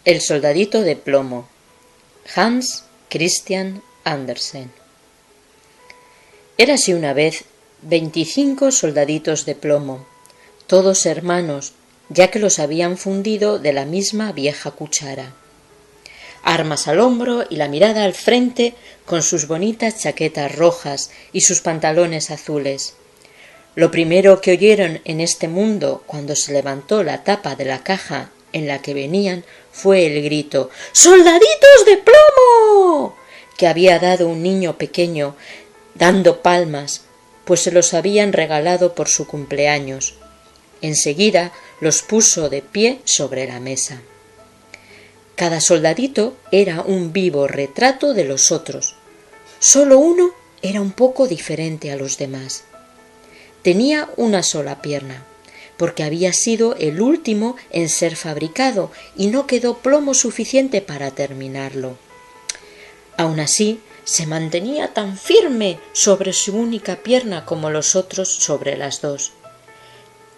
El soldadito de plomo. Hans Christian Andersen. Érase una vez 25 soldaditos de plomo, todos hermanos, ya que los habían fundido de la misma vieja cuchara. Armas al hombro y la mirada al frente, con sus bonitas chaquetas rojas y sus pantalones azules. Lo primero que oyeron en este mundo cuando se levantó la tapa de la caja en la que venían fue el grito «¡Soldaditos de plomo!», que había dado un niño pequeño dando palmas, pues se los habían regalado por su cumpleaños. Enseguida los puso de pie sobre la mesa. Cada soldadito era un vivo retrato de los otros. Solo uno era un poco diferente a los demás. Tenía una sola pierna, porque había sido el último en ser fabricado y no quedó plomo suficiente para terminarlo. Aun así, se mantenía tan firme sobre su única pierna como los otros sobre las dos.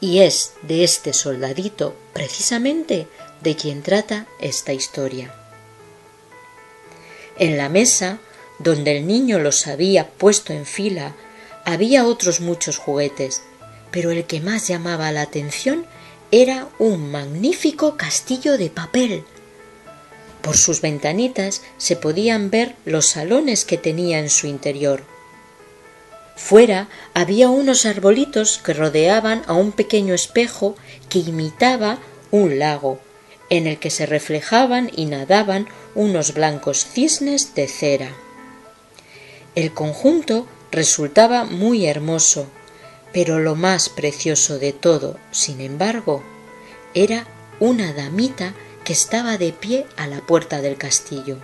Y es de este soldadito, precisamente, de quien trata esta historia. En la mesa, donde el niño los había puesto en fila, había otros muchos juguetes, pero el que más llamaba la atención era un magnífico castillo de papel. Por sus ventanitas se podían ver los salones que tenía en su interior. Fuera había unos arbolitos que rodeaban a un pequeño espejo que imitaba un lago, en el que se reflejaban y nadaban unos blancos cisnes de cera. El conjunto resultaba muy hermoso, pero lo más precioso de todo, sin embargo, era una damita que estaba de pie a la puerta del castillo.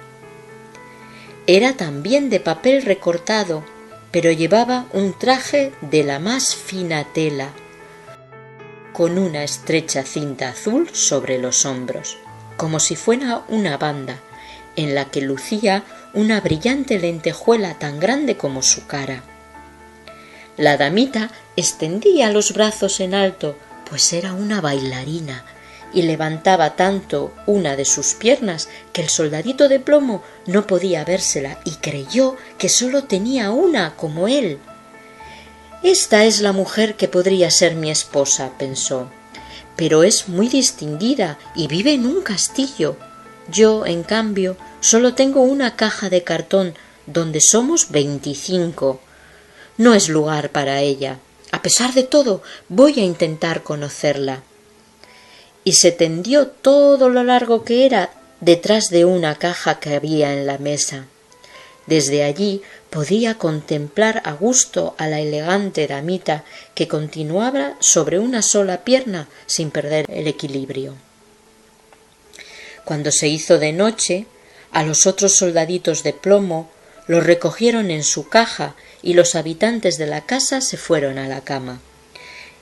Era también de papel recortado, pero llevaba un traje de la más fina tela, con una estrecha cinta azul sobre los hombros, como si fuera una banda, en la que lucía una brillante lentejuela tan grande como su cara. La damita extendía los brazos en alto, pues era una bailarina, y levantaba tanto una de sus piernas que el soldadito de plomo no podía vérsela y creyó que sólo tenía una como él. «Esta es la mujer que podría ser mi esposa», pensó, «pero es muy distinguida y vive en un castillo. Yo, en cambio, solo tengo una caja de cartón donde somos 25. No es lugar para ella. A pesar de todo, voy a intentar conocerla». Y se tendió todo lo largo que era detrás de una caja que había en la mesa. Desde allí podía contemplar a gusto a la elegante damita que continuaba sobre una sola pierna sin perder el equilibrio. Cuando se hizo de noche, a los otros soldaditos de plomo los recogieron en su caja y los habitantes de la casa se fueron a la cama.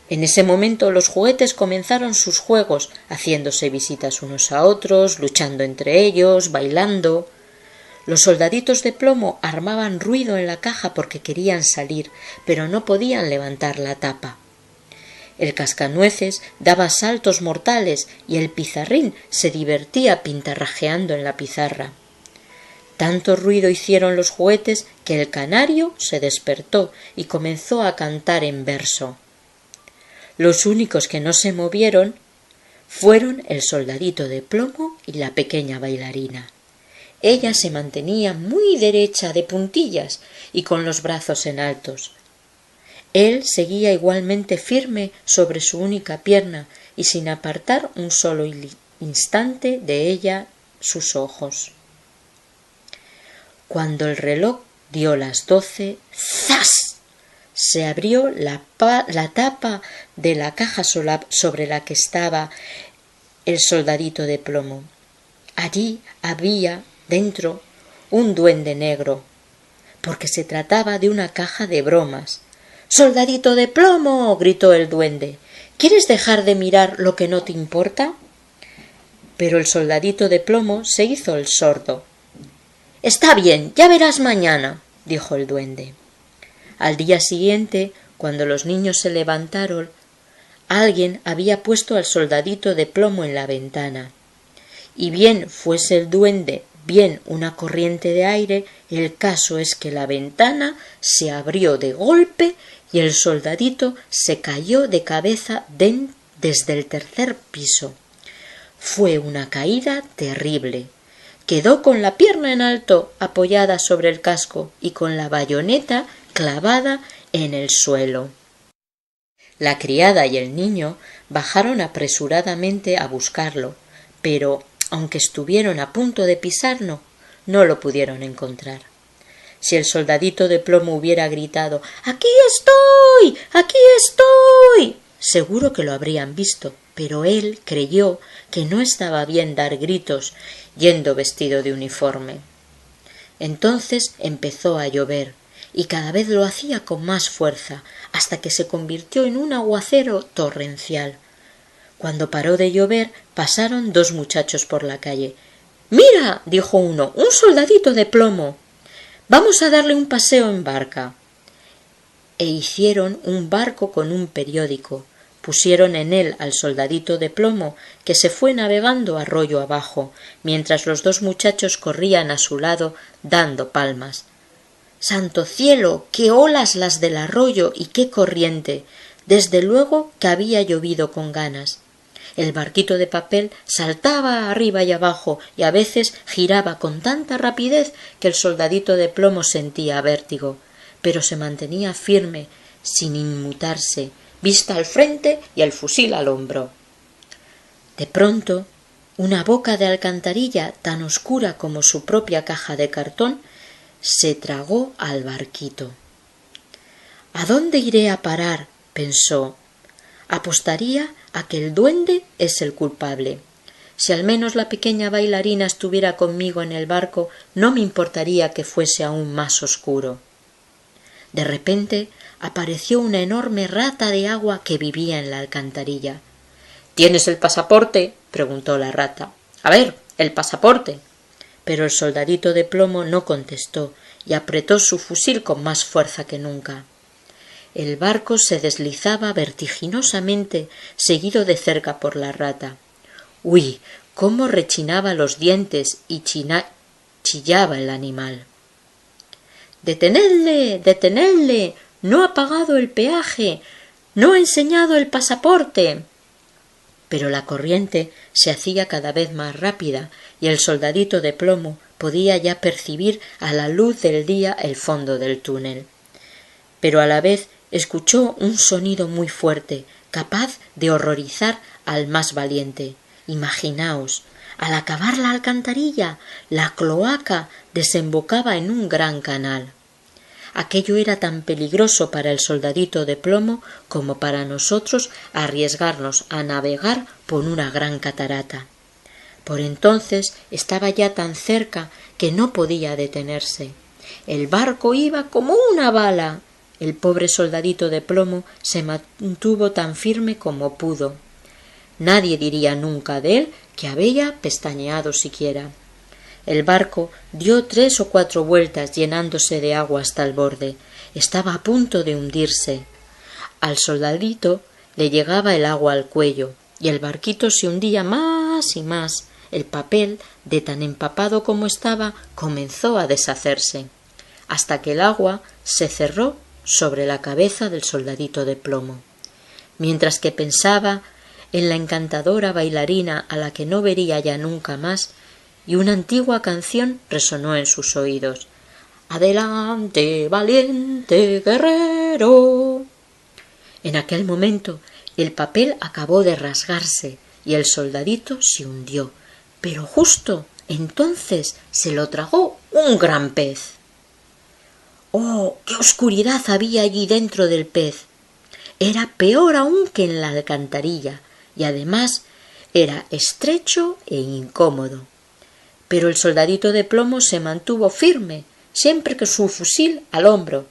En ese momento los juguetes comenzaron sus juegos, haciéndose visitas unos a otros, luchando entre ellos, bailando. Los soldaditos de plomo armaban ruido en la caja porque querían salir, pero no podían levantar la tapa. El cascanueces daba saltos mortales y el pizarrín se divertía pintarrajeando en la pizarra. Tanto ruido hicieron los juguetes que el canario se despertó y comenzó a cantar en verso. Los únicos que no se movieron fueron el soldadito de plomo y la pequeña bailarina. Ella se mantenía muy derecha de puntillas y con los brazos en altos. Él seguía igualmente firme sobre su única pierna y sin apartar un solo instante de ella sus ojos. Cuando el reloj dio las 12, ¡zas!, se abrió la tapa de la caja sobre la que estaba el soldadito de plomo. Allí había dentro un duende negro, porque se trataba de una caja de bromas. «¡Soldadito de plomo!», gritó el duende, «¿quieres dejar de mirar lo que no te importa?». Pero el soldadito de plomo se hizo el sordo. «Está bien, ya verás mañana», dijo el duende. Al día siguiente, cuando los niños se levantaron, alguien había puesto al soldadito de plomo en la ventana, y bien fuese el duende, bien una corriente de aire, el caso es que la ventana se abrió de golpe y el soldadito se cayó de cabeza desde el tercer piso. Fue una caída terrible. Quedó con la pierna en alto apoyada sobre el casco y con la bayoneta clavada en el suelo. La criada y el niño bajaron apresuradamente a buscarlo, pero, aunque estuvieron a punto de pisarlo, no lo pudieron encontrar. Si el soldadito de plomo hubiera gritado «¡Aquí estoy! ¡Aquí estoy!», seguro que lo habrían visto, pero él creyó que no estaba bien dar gritos yendo vestido de uniforme. Entonces empezó a llover, y cada vez lo hacía con más fuerza, hasta que se convirtió en un aguacero torrencial. Cuando paró de llover, pasaron dos muchachos por la calle. «¡Mira!», dijo uno, «un soldadito de plomo. Vamos a darle un paseo en barca». E hicieron un barco con un periódico. Pusieron en él al soldadito de plomo, que se fue navegando arroyo abajo, mientras los dos muchachos corrían a su lado dando palmas. ¡Santo cielo! ¡Qué olas las del arroyo y qué corriente! Desde luego que había llovido con ganas. El barquito de papel saltaba arriba y abajo y a veces giraba con tanta rapidez que el soldadito de plomo sentía vértigo, pero se mantenía firme, sin inmutarse, vista al frente y el fusil al hombro. De pronto, una boca de alcantarilla tan oscura como su propia caja de cartón se tragó al barquito. «¿A dónde iré a parar?», pensó. «Apostaría a que el duende es el culpable. Si al menos la pequeña bailarina estuviera conmigo en el barco, no me importaría que fuese aún más oscuro». De repente apareció una enorme rata de agua que vivía en la alcantarilla. «¿Tienes el pasaporte?», preguntó la rata. «A ver, el pasaporte». Pero el soldadito de plomo no contestó y apretó su fusil con más fuerza que nunca. El barco se deslizaba vertiginosamente, seguido de cerca por la rata. ¡Uy! Cómo rechinaba los dientes y chillaba el animal. «¡Detenedle! ¡Detenedle! No ha pagado el peaje. No ha enseñado el pasaporte». Pero la corriente se hacía cada vez más rápida y el soldadito de plomo podía ya percibir a la luz del día el fondo del túnel. Pero a la vez escuchó un sonido muy fuerte, capaz de horrorizar al más valiente. Imaginaos, al acabar la alcantarilla, la cloaca desembocaba en un gran canal. Aquello era tan peligroso para el soldadito de plomo como para nosotros arriesgarnos a navegar por una gran catarata. Por entonces estaba ya tan cerca que no podía detenerse. El barco iba como una bala. El pobre soldadito de plomo se mantuvo tan firme como pudo. Nadie diría nunca de él que había pestañeado siquiera. El barco dio 3 o 4 vueltas llenándose de agua hasta el borde. Estaba a punto de hundirse. Al soldadito le llegaba el agua al cuello y el barquito se hundía más y más. El papel, de tan empapado como estaba, comenzó a deshacerse, hasta que el agua se cerró sobre la cabeza del soldadito de plomo. Mientras que pensaba en la encantadora bailarina a la que no vería ya nunca más, y una antigua canción resonó en sus oídos. «Adelante, valiente guerrero». En aquel momento el papel acabó de rasgarse y el soldadito se hundió, pero justo entonces se lo tragó un gran pez. ¡Oh, qué oscuridad había allí dentro del pez! Era peor aún que en la alcantarilla y además era estrecho e incómodo. Pero el soldadito de plomo se mantuvo firme, siempre con su fusil al hombro.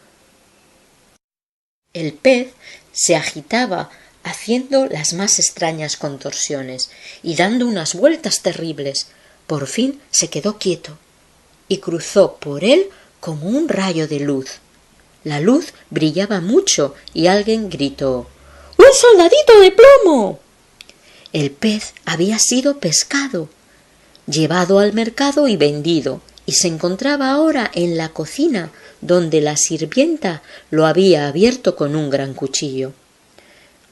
El pez se agitaba haciendo las más extrañas contorsiones y dando unas vueltas terribles. Por fin se quedó quieto y cruzó por él como un rayo de luz. La luz brillaba mucho y alguien gritó: «¡Un soldadito de plomo!». El pez había sido pescado. llevado al mercado y vendido, y se encontraba ahora en la cocina, donde la sirvienta lo había abierto con un gran cuchillo.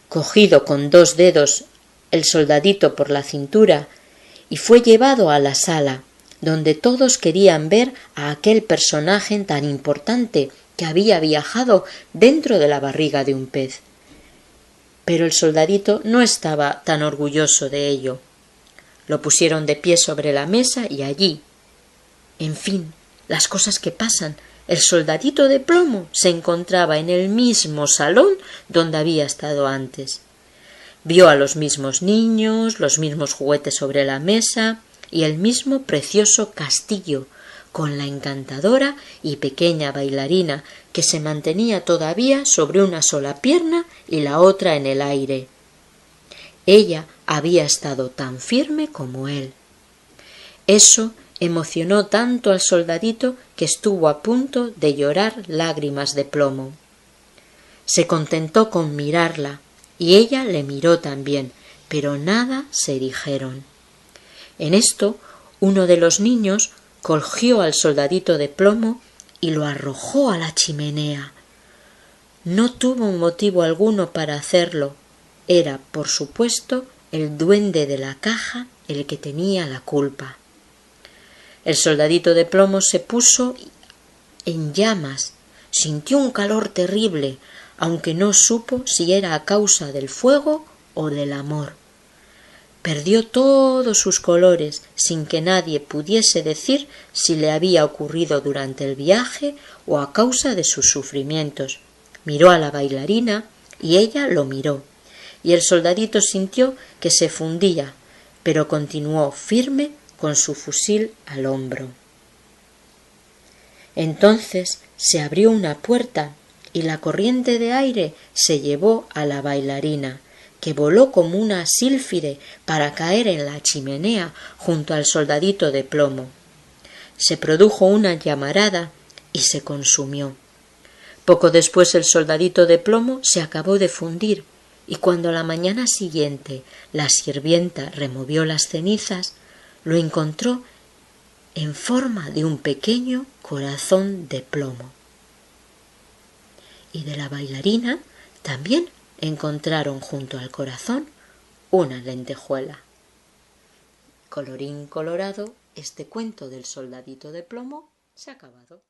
Cogido con 2 dedos el soldadito por la cintura, y fue llevado a la sala, donde todos querían ver a aquel personaje tan importante que había viajado dentro de la barriga de un pez. Pero el soldadito no estaba tan orgulloso de ello. Lo pusieron de pie sobre la mesa y allí, en fin, las cosas que pasan, el soldadito de plomo se encontraba en el mismo salón donde había estado antes. Vio a los mismos niños, los mismos juguetes sobre la mesa y el mismo precioso castillo, con la encantadora y pequeña bailarina que se mantenía todavía sobre una sola pierna y la otra en el aire. Ella había estado tan firme como él. Eso emocionó tanto al soldadito que estuvo a punto de llorar lágrimas de plomo. Se contentó con mirarla, y ella le miró también, pero nada se dijeron. En esto, uno de los niños cogió al soldadito de plomo y lo arrojó a la chimenea. No tuvo motivo alguno para hacerlo. Era, por supuesto, el duende de la caja el que tenía la culpa. El soldadito de plomo se puso en llamas, sintió un calor terrible, aunque no supo si era a causa del fuego o del amor. Perdió todos sus colores sin que nadie pudiese decir si le había ocurrido durante el viaje o a causa de sus sufrimientos. Miró a la bailarina y ella lo miró, y el soldadito sintió que se fundía, pero continuó firme con su fusil al hombro. Entonces se abrió una puerta y la corriente de aire se llevó a la bailarina, que voló como una sílfide para caer en la chimenea junto al soldadito de plomo. Se produjo una llamarada y se consumió. Poco después el soldadito de plomo se acabó de fundir, y cuando a la mañana siguiente la sirvienta removió las cenizas, lo encontró en forma de un pequeño corazón de plomo. Y de la bailarina también encontraron junto al corazón una lentejuela. Colorín colorado, este cuento del soldadito de plomo se ha acabado.